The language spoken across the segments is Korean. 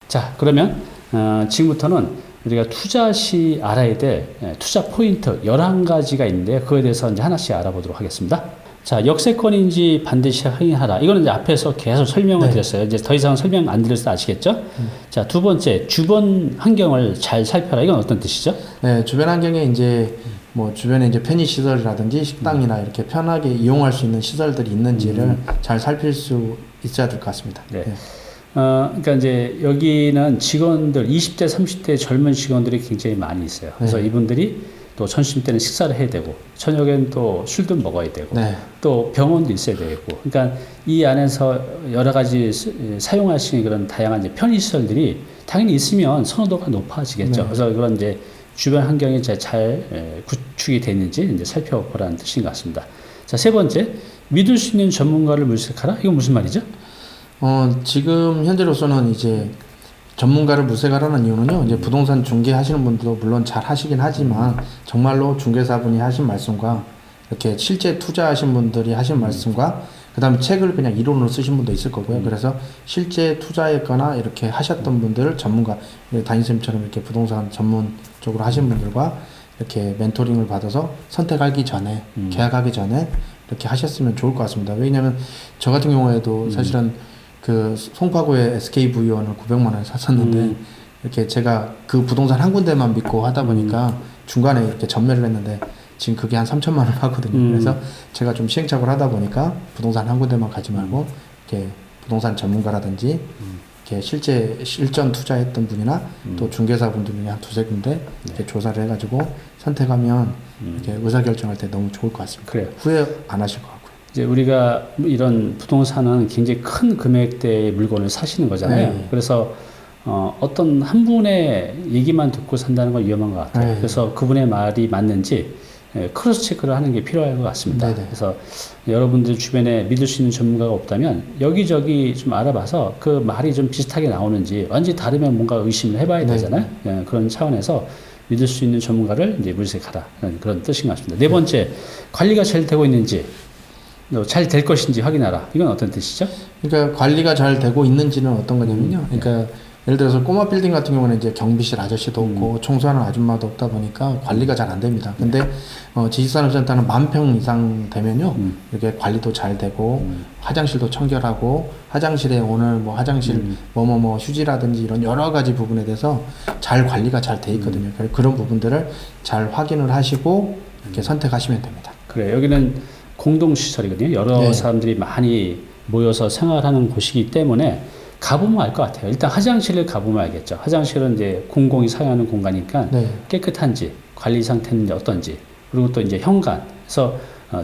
자, 그러면 지금부터는 우리가 투자 시 알아야 될 투자 포인트 11가지가 있는데 그거에 대해서 이제 하나씩 알아보도록 하겠습니다. 자, 역세권인지 반드시 확인하라. 이거는 이제 앞에서 계속 설명을 드렸어요. 이제 더 이상 설명 안 드려서 아시겠죠? 자, 두 번째, 주변 환경을 잘 살펴라. 이건 어떤 뜻이죠? 네, 주변 환경에 이제 뭐 주변에 이제 편의시설이라든지 식당이나 이렇게 편하게 이용할 수 있는 시설들이 있는지를 잘 살필 수 있어야 될 것 같습니다. 네. 그러니까 이제 여기는 직원들 20대, 30대 젊은 직원들이 굉장히 많이 있어요. 그래서 이분들이 또 점심때는 식사를 해야 되고 저녁에는 또 술도 먹어야 되고 또 병원도 있어야 되고 그러니까 이 안에서 여러 가지 사용할 수 있는 그런 다양한 이제 편의시설들이 당연히 있으면 선호도가 높아지겠죠. 그래서 그런 이제 주변 환경이 잘 구축이 되는지 이제 살펴보라는 뜻인 것 같습니다. 자, 세 번째, 믿을 수 있는 전문가를 물색하라. 이건 무슨 말이죠? 지금 현재로서는 이제 전문가를 물색하라는 이유는요, 이제 부동산 중개하시는 분들도 물론 잘 하시긴 하지만, 정말로 중개사분이 하신 말씀과, 이렇게 실제 투자하신 분들이 하신 말씀과, 그 다음에 책을 그냥 이론으로 쓰신 분도 있을 거고요. 그래서 실제 투자했거나 이렇게 하셨던 분들, 전문가, 담임쌤처럼 이렇게 부동산 전문 쪽으로 하신 분들과 이렇게 멘토링을 받아서 선택하기 전에, 계약하기 전에 이렇게 하셨으면 좋을 것 같습니다. 왜냐면 저 같은 경우에도 사실은 그 송파구에 SKV원을 900만 원에 샀었는데 이렇게 제가 그 부동산 한 군데만 믿고 하다 보니까 중간에 이렇게 전매를 했는데 지금 그게 한 3천만 원 하거든요. 그래서 제가 좀 시행착오를 하다 보니까 부동산 한 군데만 가지 말고 이렇게 부동산 전문가라든지 이렇게 실제 실전 투자했던 분이나 또 중개사분들 중에 한 두세 군데 이렇게 조사를 해가지고 선택하면 이렇게 의사결정할 때 너무 좋을 것 같습니다. 그래요. 후회 안 하실 것 같고요. 이제 우리가 이런 부동산은 굉장히 큰 금액대의 물건을 사시는 거잖아요. 그래서 어떤 한 분의 얘기만 듣고 산다는 건 위험한 것 같아요. 그래서 그분의 말이 맞는지 크로스 체크를 하는 게 필요할 것 같습니다. 그래서 여러분들 주변에 믿을 수 있는 전문가가 없다면 여기저기 좀 알아봐서 그 말이 좀 비슷하게 나오는지 완전히 다르면 뭔가 의심을 해봐야 되잖아요. 그런 차원에서 믿을 수 있는 전문가를 이제 물색하라. 그런 뜻인 것 같습니다. 네 번째, 관리가 잘 되고 있는지 잘 될 것인지 확인하라. 이건 어떤 뜻이죠? 그러니까 관리가 잘 되고 있는지는 어떤 거냐면요. 그러니까 예를 들어서 꼬마 빌딩 같은 경우는 이제 경비실 아저씨도 없고 청소하는 아줌마도 없다 보니까 관리가 잘 안 됩니다. 근데 지식산업센터는 10,000평 이상 되면요. 이렇게 관리도 잘 되고 화장실도 청결하고 화장실에 오늘 뭐 화장실 뭐뭐뭐 휴지라든지 이런 여러 가지 부분에 대해서 잘 관리가 잘 돼 있거든요. 그런 부분들을 잘 확인을 하시고 이렇게 선택하시면 됩니다. 그래, 여기는 공동시설이거든요. 여러 사람들이 많이 모여서 생활하는 곳이기 때문에 가보면 알 것 같아요. 일단 화장실을 가보면 알겠죠. 화장실은 이제 공공이 사용하는 공간이니까 깨끗한지, 관리 상태는 어떤지, 그리고 또 이제 현관, 그래서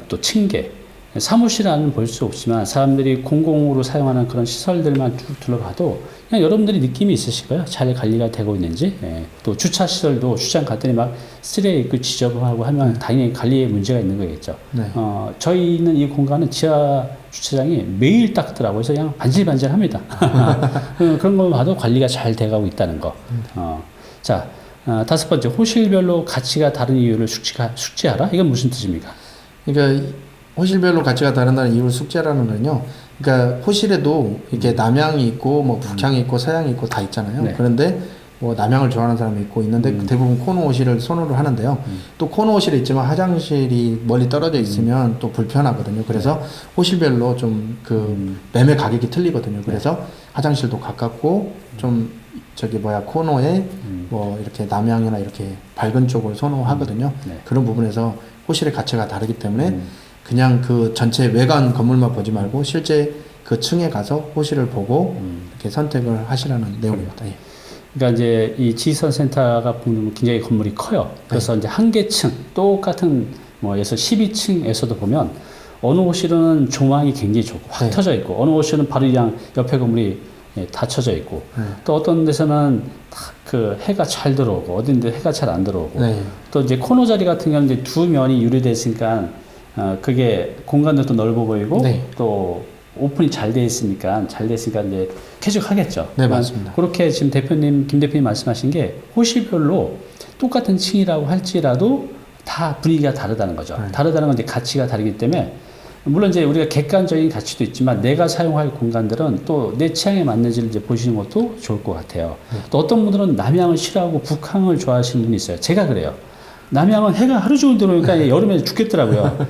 또 층계, 사무실은 볼 수 없지만 사람들이 공공으로 사용하는 그런 시설들만 쭉 둘러봐도 그냥 여러분들이 느낌이 있으실 거예요. 잘 관리가 되고 있는지. 또 주차 시설도 주차장 갔더니 막 쓰레기 있고 지저분하고 하면 당연히 관리에 문제가 있는 거겠죠. 저희 있는 이 공간은 지하 주차장이 매일 닦더라고요. 그래서 그냥 반질반질합니다. 그런 걸 봐도 관리가 잘 돼가고 있다는 거. 자, 다섯 번째, 호실별로 가치가 다른 이유를 숙지하라. 이건 무슨 뜻입니까? 그러니까 호실별로 가치가 다른다는 이유를 숙지하라는 건요. 그러니까 호실에도 이렇게 남향이 있고 뭐 북향이 있고 서향이 있고 다 있잖아요. 그런데 뭐 남향을 좋아하는 사람이 있고 있는데 대부분 코너 호실을 선호를 하는데요. 또 코너 호실에 있지만 화장실이 멀리 떨어져 있으면 또 불편하거든요. 그래서 호실별로 좀 그 매매 가격이 틀리거든요. 그래서 화장실도 가깝고 좀 코너에 뭐 이렇게 남향이나 이렇게 밝은 쪽을 선호하거든요. 그런 부분에서 호실의 가치가 다르기 때문에 그냥 그 전체 외관 건물만 보지 말고 실제 그 층에 가서 호실을 보고 이렇게 선택을 하시라는 내용입니다. 그러니까 이제 이 지식산센터가 보면 굉장히 건물이 커요. 그래서 이제 한 개 층, 똑같은 뭐 예서 12층에서도 보면 어느 호실은 조망이 굉장히 좋고 확 터져 있고 어느 호실은 바로 그냥 옆에 건물이 닫혀져 있고 또 어떤 데서는 그 해가 잘 들어오고 어딘데 해가 잘 안 들어오고 또 이제 코너 자리 같은 경우는 이제 두 면이 유리돼 있으니까 그게 공간도 또 넓어 보이고 또 오픈이 잘 돼 있으니까 이제 쾌적하겠죠. 네, 맞습니다. 그렇게 지금 김 대표님 말씀하신 게 호실별로 똑같은 층이라고 할지라도 다 분위기가 다르다는 거죠. 다르다는 건 이제 가치가 다르기 때문에 물론 이제 우리가 객관적인 가치도 있지만 내가 사용할 공간들은 또 내 취향에 맞는지를 이제 보시는 것도 좋을 것 같아요. 또 어떤 분들은 남향을 싫어하고 북향을 좋아하시는 분이 있어요. 제가 그래요. 남향은 해가 하루 종일 들어오니까 여름에 죽겠더라고요.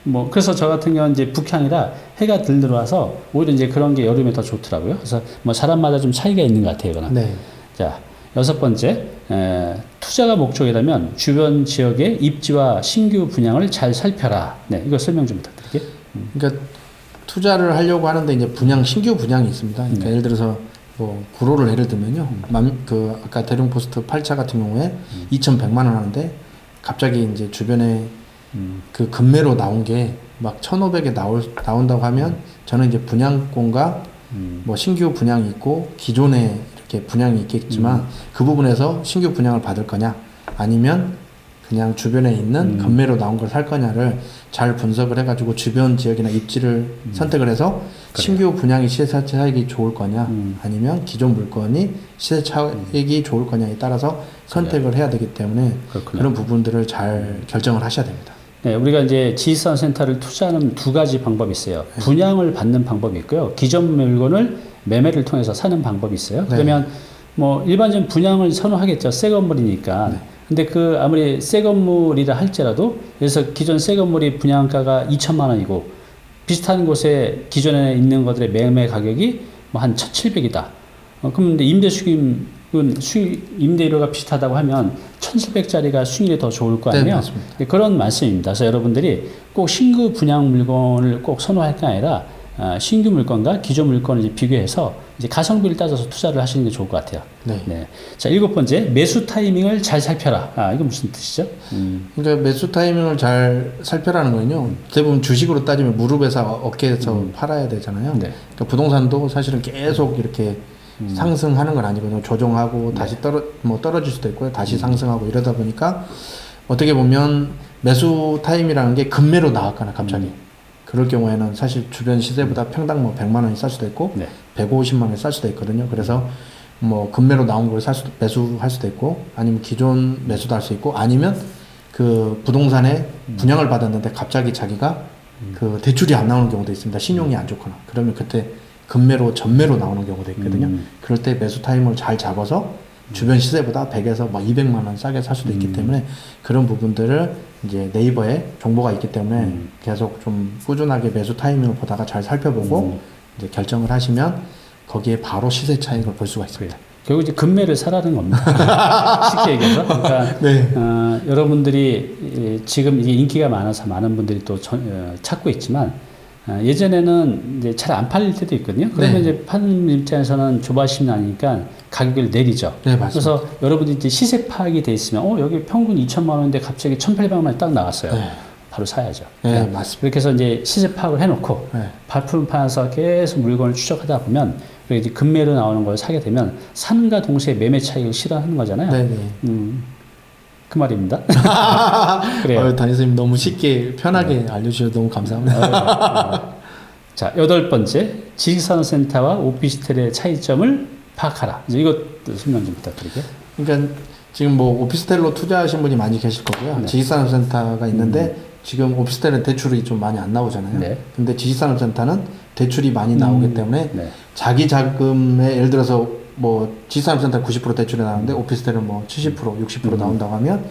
뭐 그래서 저 같은 경우는 이제 북향이라 해가 덜 들어와서 오히려 이제 그런 게 여름에 더 좋더라고요. 그래서 뭐 사람마다 좀 차이가 있는 것 같아요. 이거는. 네. 자, 6번째, 투자가 목적이라면 주변 지역의 입지와 신규 분양을 잘 살펴라. 네, 이거 설명 좀 부탁드릴게요. 그러니까 투자를 하려고 하는데 이제 신규 분양이 있습니다. 그러니까 예를 들어서 뭐 구로를 예를 들면요. 그 아까 대룡포스트 8차 같은 경우에 2,100만 원 하는데 갑자기 이제 주변에 그 급매로 나온 게 막 1,500에 나온다고 하면 저는 이제 분양권과 뭐 신규 분양이 있고 기존에 이렇게 분양이 있겠지만 그 부분에서 신규 분양을 받을 거냐 아니면 그냥 주변에 있는 급매로 나온 걸 살 거냐를 잘 분석을 해가지고 주변 지역이나 입지를 선택을 해서 신규 분양이 시세 차익이 좋을 거냐 아니면 기존 물건이 시세 차익이 좋을 거냐에 따라서 선택을 해야 되기 때문에 그렇군요. 그런 부분들을 잘 결정을 하셔야 됩니다. 네, 우리가 이제 지식산 센터를 투자하는 두 가지 방법이 있어요. 분양을 받는 방법이 있고요. 기존 물건을 매매를 통해서 사는 방법이 있어요. 그러면 뭐 일반적인 분양을 선호하겠죠. 새 건물이니까. 근데 그 아무리 새 건물이라 할지라도 그래서 기존 새 건물이 분양가가 2천만 원이고 비슷한 곳에 기존에 있는 것들의 매매 가격이 뭐 한 1,700이다. 그럼 근데 임대료가 비슷하다고 하면 1,700짜리가 수익률이 더 좋을 거 아니에요? 네, 그런 말씀입니다. 그래서 여러분들이 꼭 신규 분양 물건을 꼭 선호할 게 아니라 신규 물건과 기존 물건을 이제 비교해서 이제 가성비를 따져서 투자를 하시는 게 좋을 것 같아요. 네. 자, 7번째, 매수 타이밍을 잘 살펴라. 이건 무슨 뜻이죠? 그러니까 매수 타이밍을 잘 살펴라는 거는요. 대부분 주식으로 따지면 무릎에서 어깨에서 팔아야 되잖아요. 그러니까 부동산도 사실은 계속 이렇게 상승하는 건 아니거든요. 조정하고 다시 떨어질 수도 있고요. 다시 상승하고 이러다 보니까 어떻게 보면 매수 타임이라는 게 급매로 나왔거나 갑자기 그럴 경우에는 사실 주변 시세보다 평당 뭐 100만 원이 쌀 수도 있고 150만 원이 쌀 수도 있거든요. 그래서 뭐 급매로 나온 걸 매수할 수도 있고 아니면 기존 매수도 할 수 있고 아니면 그 부동산에 분양을 받았는데 갑자기 자기가 그 대출이 안 나오는 경우도 있습니다. 신용이 안 좋거나 그러면 그때 급매로 전매로 나오는 경우도 있거든요. 그럴 때 매수 타임을 잘 잡아서 주변 시세보다 100에서 막 200만 원 싸게 살 수도 있기 때문에 그런 부분들을 이제 네이버에 정보가 있기 때문에 계속 좀 꾸준하게 매수 타이밍을 보다가 잘 살펴보고 이제 결정을 하시면 거기에 바로 시세 차익을 볼 수가 있습니다. 결국 이제 급매를 사라는 겁니다. 쉽게 얘기해서. 그러니까 여러분들이 지금 이게 인기가 많아서 많은 분들이 또 찾고 있지만 예전에는 이제 잘 안 팔릴 때도 있거든요. 그러면 이제 파는 입장에서는 조바심이 나니까 가격을 내리죠. 그래서 여러분들이 이제 시세 파악이 돼 있으면 여기 평균 2천만 원인데 갑자기 1,800만 원이 딱 나왔어요. 바로 사야죠. 맞습니다. 그렇게 해서 이제 시세 파악을 해놓고 발품판에서 계속 물건을 추적하다 보면 이제 급매로 나오는 걸 사게 되면 사는가 동시에 매매 차익을 실현하는 거잖아요. 그 말입니다. 그래요. 담임선생님 너무 쉽게 편하게 알려주셔서 너무 감사합니다. 자, 8번째, 지식산업센터와 오피스텔의 차이점을 파악하라. 이제 이것도 설명 좀 부탁드릴게요. 그러니까 지금 뭐 오피스텔로 투자하신 분이 많이 계실 거고요. 지식산업센터가 있는데 지금 오피스텔은 대출이 좀 많이 안 나오잖아요. 근데 지식산업센터는 대출이 많이 나오기 때문에 자기 자금에 예를 들어서 뭐 지식산업센터 90% 대출이 나오는데 오피스텔은 뭐 70%, 60% 나온다고 하면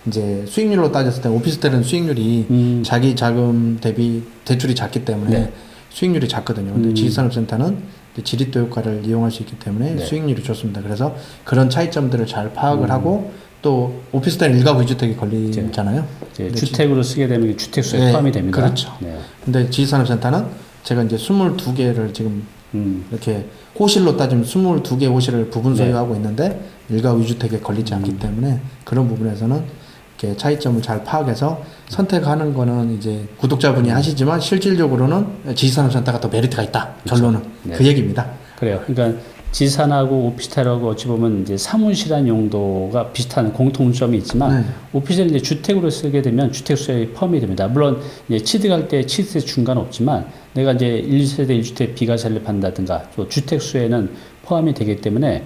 이제 수익률로 따졌을 때 오피스텔은 수익률이 자기 자금 대비 대출이 작기 때문에 수익률이 작거든요. 근데 지식산업센터는 지릿도 효과를 이용할 수 있기 때문에 수익률이 좋습니다. 그래서 그런 차이점들을 잘 파악을 하고 또 오피스텔은 일가구 2주택이 걸리잖아요. 주택으로 쓰게 되면 주택수에 포함이 됩니다. 그렇죠. 근데 지식산업센터는 제가 이제 22개를 지금 이렇게 호실로 따지면 22개 호실을 부분 소유하고 있는데 일가구 2주택에 걸리지 않기 때문에 그런 부분에서는 이렇게 차이점을 잘 파악해서 선택하는 거는 이제 구독자분이 하시지만 실질적으로는 지식산업센터가 더 메리트가 있다. 결론은 그 얘기입니다. 그래요. 그러니까 지산하고 오피스텔하고 어찌 보면 이제 사무실한 용도가 비슷한 공통점이 있지만 오피스텔은 이제 주택으로 쓰게 되면 주택수에 포함이 됩니다. 물론 이제 취득할 때 취득세 중과는 없지만 내가 이제 1세대 1주택 비과세를 받는다든가 또 주택수에는 포함이 되기 때문에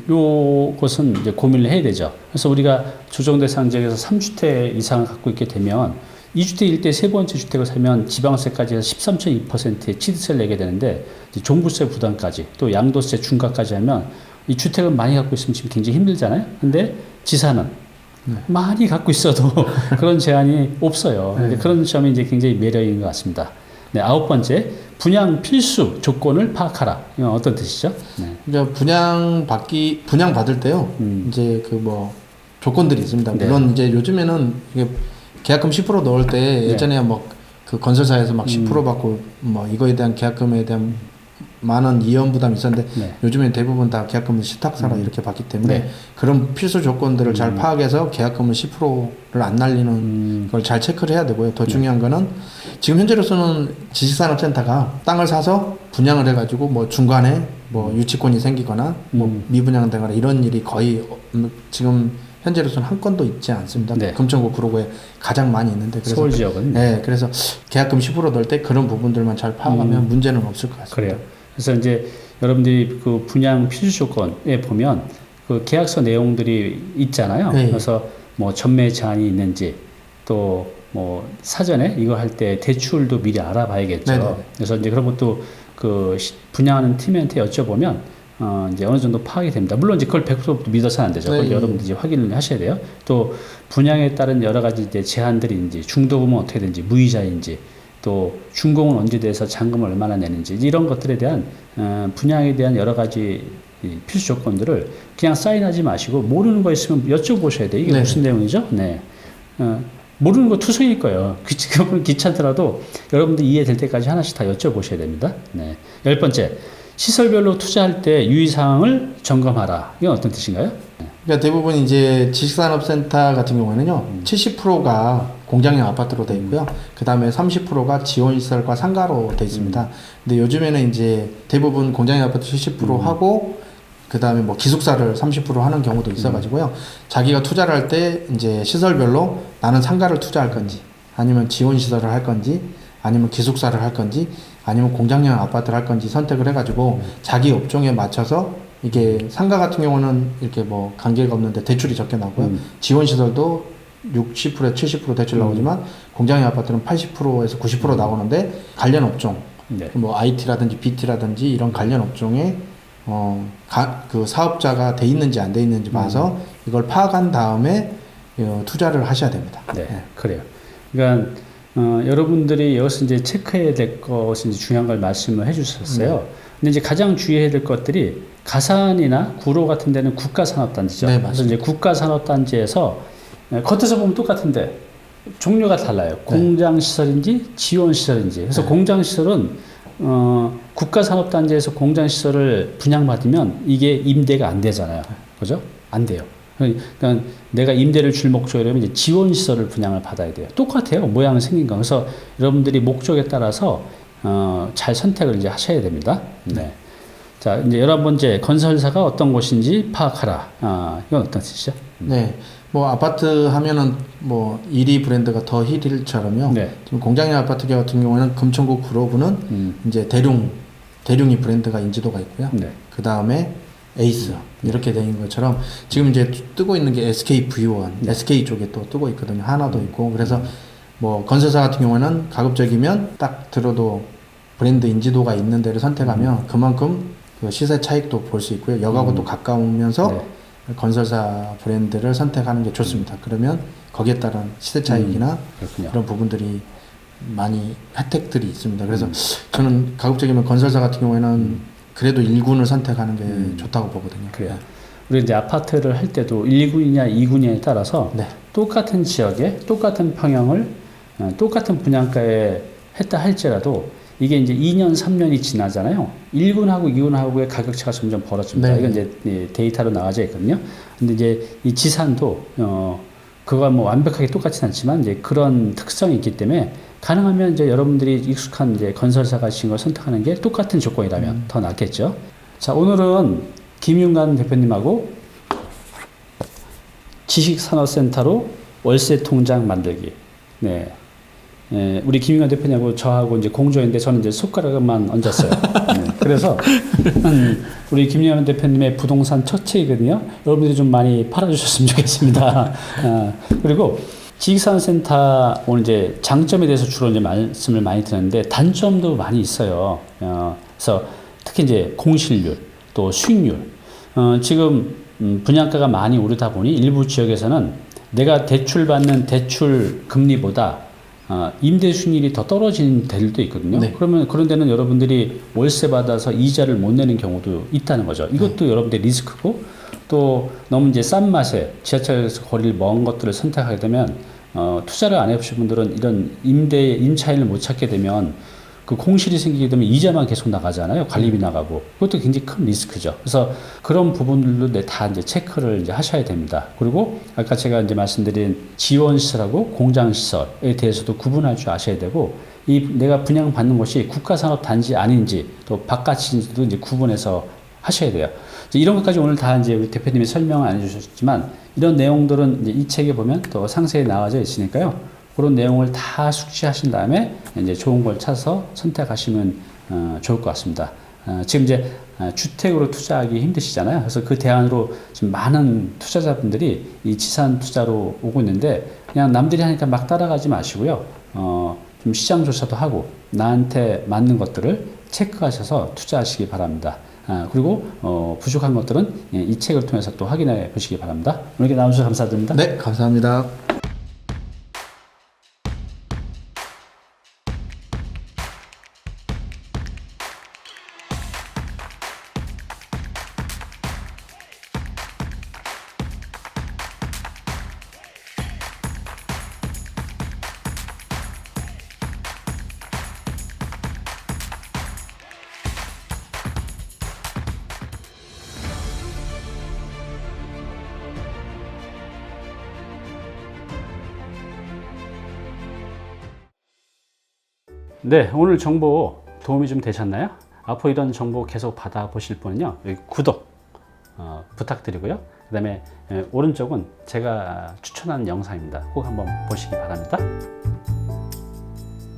요것은 이제 고민을 해야 되죠. 그래서 우리가 조정대상 지역에서 3주택 이상을 갖고 있게 되면 2주택 1대 세 번째 주택을 사면 지방세까지 해서 13.2%의 취득세를 내게 되는데 이제 종부세 부담까지 또 양도세 중과까지 하면 이 주택을 많이 갖고 있으면 지금 굉장히 힘들잖아요. 근데 지사는 많이 갖고 있어도 그런 제한이 없어요. 그런 점이 이제 굉장히 매력인 것 같습니다. 네, 9번째, 분양 필수 조건을 파악하라. 이건 어떤 뜻이죠? 네. 그러니까 분양 받을 때요. 이제 그 뭐 조건들이 있습니다. 물론 이제 요즘에는 이게 계약금 10% 넣을 때 예전에 뭐 그 건설사에서 막 10% 받고 뭐 이거에 대한 계약금에 대한 많은 이연 부담이 있었는데 요즘엔 대부분 다 계약금을 신탁사로 이렇게 받기 때문에 그런 필수 조건들을 잘 파악해서 계약금을 10%를 안 날리는 걸 잘 체크를 해야 되고요. 더 중요한 거는 지금 현재로서는 지식산업센터가 땅을 사서 분양을 해가지고 뭐 중간에 뭐 유치권이 생기거나 뭐 미분양되거나 이런 일이 거의 지금 현재로서는 한 건도 있지 않습니다. 금천구 구로구에 가장 많이 있는데 그래서 서울 지역은 네, 그래서 계약금 10% 넣을 때 그런 부분들만 잘 파악하면 문제는 없을 것 같습니다. 그래요. 그래서 이제 여러분들이 그 분양 필수 조건에 보면 그 계약서 내용들이 있잖아요. 그래서 뭐 전매 제한이 있는지 또 뭐 사전에 이거 할 때 대출도 미리 알아봐야겠죠. 그래서 이제 그런 것도 그 분양하는 팀한테 여쭤보면 이제 어느 정도 파악이 됩니다. 물론 이제 그걸 100% 믿어서는 안 되죠. 그걸 여러분들이 이제 확인을 하셔야 돼요. 또 분양에 따른 여러 가지 이제 제한들인지 중도금은 어떻게 되는지 무이자인지 또 준공은 언제 돼서 잔금을 얼마나 내는지 이런 것들에 대한 분양에 대한 여러 가지 필수 조건들을 그냥 사인하지 마시고 모르는 거 있으면 여쭤보셔야 돼요. 이게 무슨 내용이죠? 네. 모르는 거 투성일 거예요. 그건 귀찮더라도 여러분들 이해될 때까지 하나씩 다 여쭤보셔야 됩니다. 네. 10번째, 시설별로 투자할 때 유의사항을 점검하라. 이건 어떤 뜻인가요? 그러니까 대부분 이제 지식산업센터 같은 경우에는요, 70%가 공장형 아파트로 되어 있고요. 그 다음에 30%가 지원시설과 상가로 되어 있습니다. 근데 요즘에는 이제 대부분 공장형 아파트 70% 하고, 그 다음에 뭐 기숙사를 30% 하는 경우도 있어가지고요. 자기가 투자를 할 때 이제 시설별로 나는 상가를 투자할 건지, 아니면 지원시설을 할 건지, 아니면 기숙사를 할 건지, 아니면 공장형 아파트를 할 건지 선택을 해가지고 자기 업종에 맞춰서 이게 상가 같은 경우는 이렇게 뭐 관계가 없는데 대출이 적게 나오고요. 지원시설도 60%에 70% 대출 나오지만 공장형 아파트는 80%에서 90% 나오는데 관련 업종, 뭐 IT라든지 BT라든지 이런 관련 업종에 그 사업자가 돼 있는지 안 돼 있는지 봐서 이걸 파악한 다음에 투자를 하셔야 됩니다. 네. 그래요. 그러니까 여러분들이 여기서 이제 체크해야 될 것이 중요한 걸 말씀을 해주셨어요. 근데 이제 가장 주의해야 될 것들이 가산이나 구로 같은 데는 국가산업단지죠. 그래서 이제 국가산업단지에서 겉에서 보면 똑같은데 종류가 달라요. 공장시설인지 지원시설인지. 그래서 공장시설은 국가산업단지에서 공장시설을 분양받으면 이게 임대가 안 되잖아요. 그죠? 안 돼요. 그러니까 내가 임대를 줄 목적이라면 이제 지원시설을 분양을 받아야 돼요. 똑같아요. 모양은 생긴 거. 그래서 여러분들이 목적에 따라서 잘 선택을 이제 하셔야 됩니다. 네. 자, 이제 11번째, 건설사가 어떤 곳인지 파악하라. 이건 어떤 뜻이죠? 네. 뭐 아파트 하면은 뭐 1위 브랜드가 더 힐일처럼요. 지금 공장형 아파트 같은 경우에는 금천구 구로구는 이제 대룡이 브랜드가 인지도가 있고요. 그 다음에 에이스 이렇게 된 것처럼 지금 이제 뜨고 있는 게 SK V1, SK 쪽에 또 뜨고 있거든요. 하나도 있고 그래서 뭐 건설사 같은 경우에는 가급적이면 딱 들어도 브랜드 인지도가 있는 데를 선택하면 그만큼 그 시세 차익도 볼 수 있고요. 역하고 또 가까우면서 건설사 브랜드를 선택하는 게 좋습니다. 그러면 거기에 따른 시세 차익이나 이런 부분들이 많이 혜택들이 있습니다. 그래서 저는 가급적이면 건설사 같은 경우에는 그래도 1군을 선택하는 게 좋다고 보거든요. 그래요. 우리 이제 아파트를 할 때도 1군이냐 2군이냐에 따라서 똑같은 지역에 똑같은 평형을 똑같은 분양가에 했다 할지라도 이게 이제 2년, 3년이 지나잖아요. 1군하고 2군하고의 가격차가 점점 벌어집니다. 이건 이제 데이터로 나와져 있거든요. 근데 이제 이 지산도 그거가 뭐 완벽하게 똑같진 않지만 이제 그런 특성이 있기 때문에 가능하면 이제 여러분들이 익숙한 이제 건설사가 지은 걸 선택하는 게 똑같은 조건이라면 더 낫겠죠. 자, 오늘은 김윤관 대표님하고 지식산업센터로 월세 통장 만들기. 네. 예, 우리 김윤관 대표님하고 저하고 이제 공조했는데 저는 이제 손가락만 얹었어요. 네, 그래서 우리 김윤관 대표님의 부동산 첫 책이거든요. 여러분들이 좀 많이 팔아주셨으면 좋겠습니다. 그리고 지식산업센터 오늘 이제 장점에 대해서 주로 이제 말씀을 많이 드렸는데 단점도 많이 있어요. 그래서 특히 이제 공실률 또 수익률. 지금 분양가가 많이 오르다 보니 일부 지역에서는 내가 대출받는 대출 금리보다 임대 수익률이 더 떨어지는 데들도 있거든요. 네. 그러면 그런 데는 여러분들이 월세 받아서 이자를 못 내는 경우도 있다는 거죠. 이것도 여러분들의 리스크고 또 너무 이제 싼 맛에 지하철에서 거리를 먼 것들을 선택하게 되면 투자를 안 해보신 분들은 이런 임차인을 못 찾게 되면 그 공실이 생기게 되면 이자만 계속 나가잖아요. 관리비 나가고. 그것도 굉장히 큰 리스크죠. 그래서 그런 부분들도 다 이제 체크를 이제 하셔야 됩니다. 그리고 아까 제가 이제 말씀드린 지원시설하고 공장시설에 대해서도 구분할 줄 아셔야 되고, 이 내가 분양받는 것이 국가산업단지 아닌지 또 바깥인지도 이제 구분해서 하셔야 돼요. 이런 것까지 오늘 다 이제 우리 대표님이 설명을 안 해주셨지만, 이런 내용들은 이제 이 책에 보면 더 상세히 나와져 있으니까요. 그런 내용을 다 숙지하신 다음에 이제 좋은 걸 찾아서 선택하시면 좋을 것 같습니다. 지금 이제 주택으로 투자하기 힘드시잖아요. 그래서 그 대안으로 지금 많은 투자자분들이 이 지산 투자로 오고 있는데, 그냥 남들이 하니까 막 따라가지 마시고요. 좀 시장 조사도 하고 나한테 맞는 것들을 체크하셔서 투자하시기 바랍니다. 그리고 부족한 것들은 이 책을 통해서 또 확인해 보시기 바랍니다. 오늘 이렇게 나와주셔서 감사드립니다. 네, 감사합니다. 네, 오늘 정보 도움이 좀 되셨나요? 앞으로 이런 정보 계속 받아보실 분은요, 여기 구독 부탁드리고요. 그 다음에 오른쪽은 제가 추천하는 영상입니다. 꼭 한번 보시기 바랍니다.